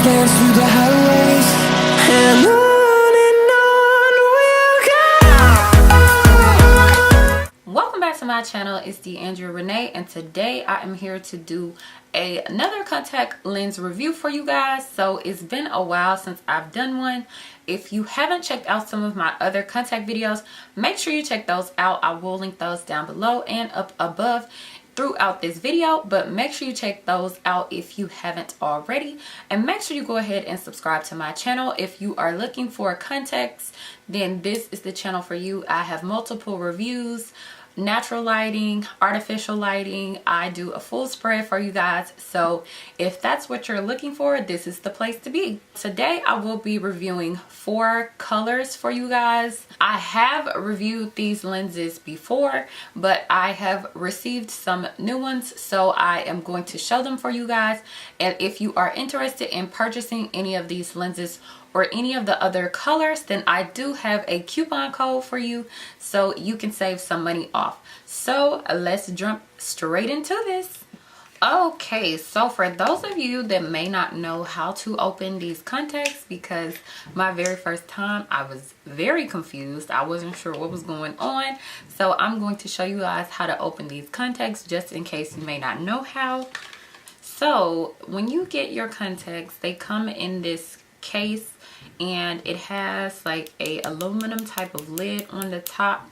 dance through the highways, and on we'll go. Welcome back to my channel. It's D'Andrea Renee, and today I am here to do another contact lens review for you guys. So it's been a while since I've done one. If you haven't checked out some of my other contact videos, make sure you check those out. I will link those down below and up above throughout this video, but make sure you check those out if you haven't already, and make sure you go ahead and subscribe to my channel. If you are looking for contacts, then this is the channel for you. I have multiple reviews, natural lighting, artificial lighting. I do a full spread for you guys, so if that's what you're looking for, this is the place to be. Today I will be reviewing 4 colors for you guys. I have reviewed these lenses before, but I have received some new ones, so I am going to show them for you guys. And if you are interested in purchasing any of these lenses or any of the other colors, then I do have a coupon code for you, so you can save some money off. So let's jump straight into this. Okay, so for those of you that may not know how to open these contacts, because my very first time I was very confused, I wasn't sure what was going on, so I'm going to show you guys how to open these contacts just in case you may not know how. So when you get your contacts, they come in this case, and it has like a aluminum type of lid on the top,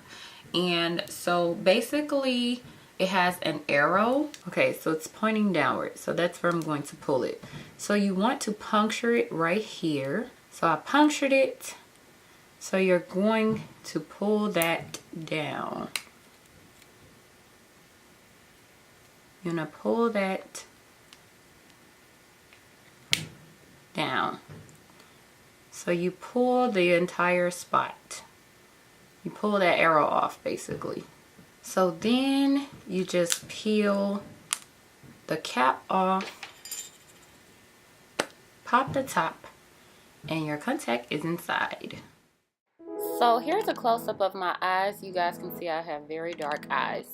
and so basically it has an arrow. Okay, so it's pointing downward, so that's where I'm going to pull it. So you want to puncture it right here. So I punctured it, so you're going to pull that down. You're gonna pull that down. So you pull the entire spot. You pull that arrow off basically. So then you just peel the cap off, pop the top, and your contact is inside. So here's a close-up of my eyes. You guys can see I have very dark eyes.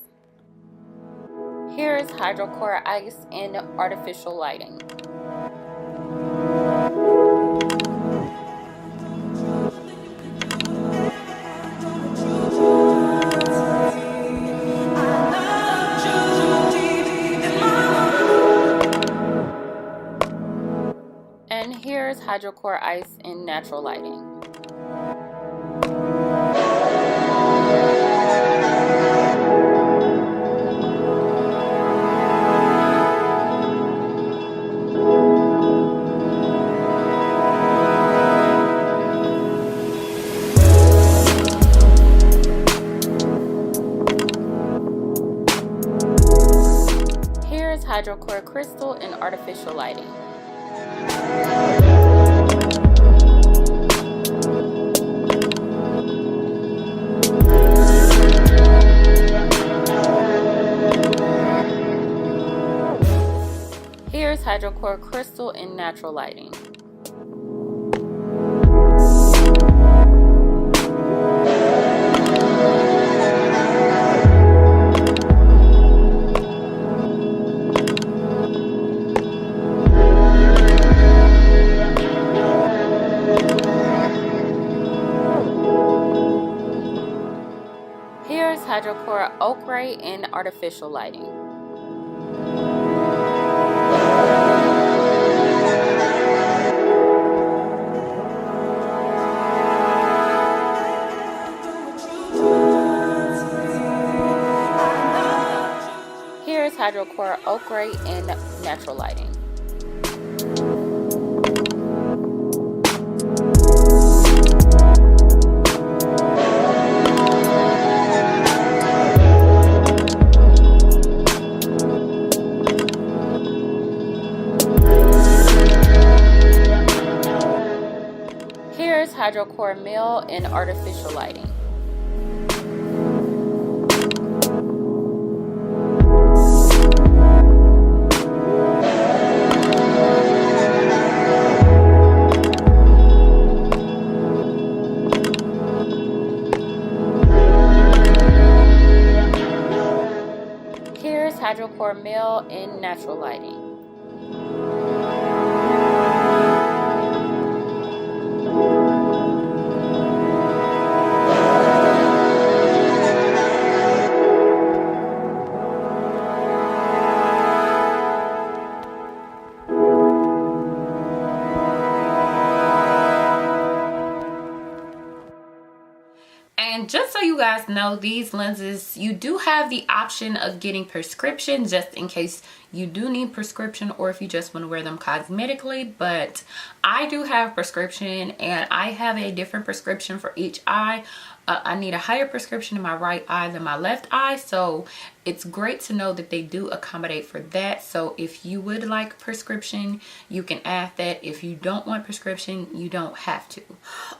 Here is Hydrocor Ice in artificial lighting. And here's Hydrocor Ice in natural lighting. Here's Hydrocor Crystal in artificial lighting. Here's Hydrocor Crystal in natural lighting. Here's Hydrocor Ocre in artificial lighting. Here's Hydrocor Ocre in natural lighting. Here's Hydrocor Mel in artificial lighting. Here's Hydrocor Mel in natural lighting. And just so you guys know, these lenses, you do have the option of getting prescription just in case you do need prescription, or if you just want to wear them cosmetically. But I do have prescription, and I have a different prescription for each eye. I need a higher prescription in my right eye than my left eye, so it's great to know that they do accommodate for that. So if you would like prescription, you can add that. If you don't want prescription, you don't have to.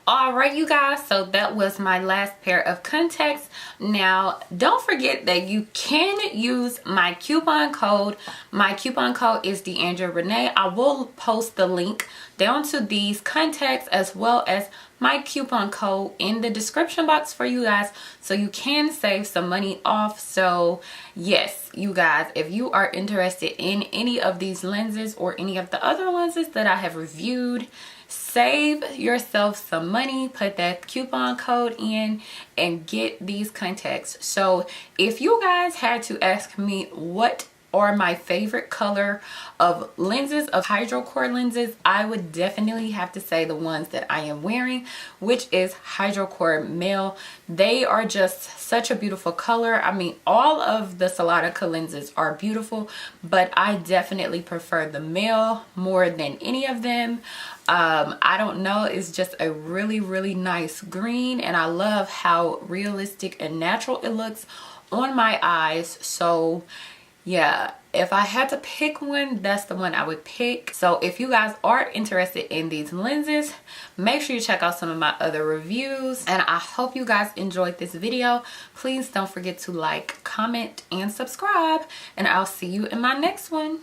All right, you guys, so that was my last pair of contacts. Now don't forget that you can use my coupon code. My coupon code is DeAndrea Renee. I will post the link down to these contacts as well as my coupon code in the description box for you guys, so you can save some money off. So yes, you guys, if you are interested in any of these lenses or any of the other lenses that I have reviewed, save yourself some money, put that coupon code in, and get these contacts. So if you guys had to ask me what are my favorite color of lenses, of Hydrocor lenses, I would definitely have to say the ones that I am wearing, which is Hydrocor Mel. They are just such a beautiful color. I mean, all of the Solotica lenses are beautiful, but I definitely prefer the Mel more than any of them. I don't know, it's just a really nice green, and I love how realistic and natural it looks on my eyes. So yeah, if I had to pick one, that's the one I would pick. So if you guys are interested in these lenses, make sure you check out some of my other reviews, and I hope you guys enjoyed this video. Please don't forget to like, comment, and subscribe, and I'll see you in my next one.